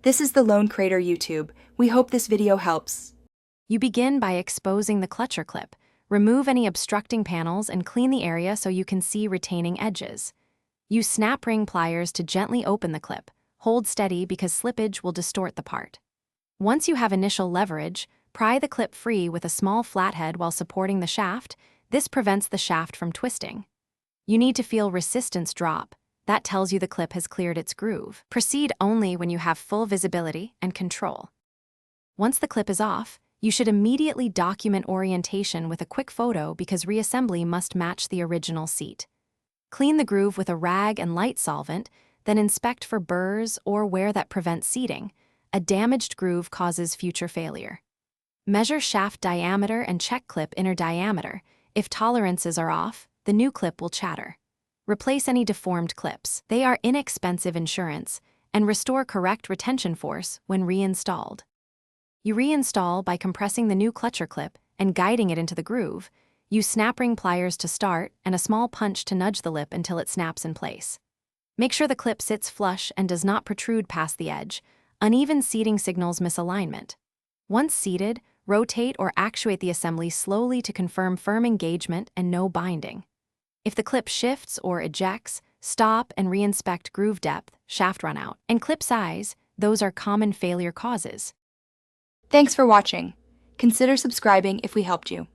This is the Lone Crater YouTube. We hope this video helps. You begin by exposing the clutcher clip. Remove any obstructing panels and clean the area so you can see retaining edges. Use snap ring pliers to gently open the clip. Hold steady because slippage will distort the part. Once you have initial leverage, pry the clip free with a small flathead while supporting the shaft. This prevents the shaft from twisting. You need to feel resistance drop. That tells you the clip has cleared its groove. Proceed only when you have full visibility and control. Once the clip is off, you should immediately document orientation with a quick photo because reassembly must match the original seat. Clean the groove with a rag and light solvent, then inspect for burrs or wear that prevents seating. A damaged groove causes future failure. Measure shaft diameter and check clip inner diameter. If tolerances are off, the new clip will chatter. Replace any deformed clips. They are inexpensive insurance, and restore correct retention force when reinstalled. You reinstall by compressing the new clutcher clip and guiding it into the groove. Use snap ring pliers to start and a small punch to nudge the lip until it snaps in place. Make sure the clip sits flush and does not protrude past the edge. Uneven seating signals misalignment. Once seated, rotate or actuate the assembly slowly to confirm firm engagement and no binding. If the clip shifts or ejects, stop and reinspect groove depth, shaft runout, and clip size. Those are common failure causes. Thanks for watching. Consider subscribing if we helped you.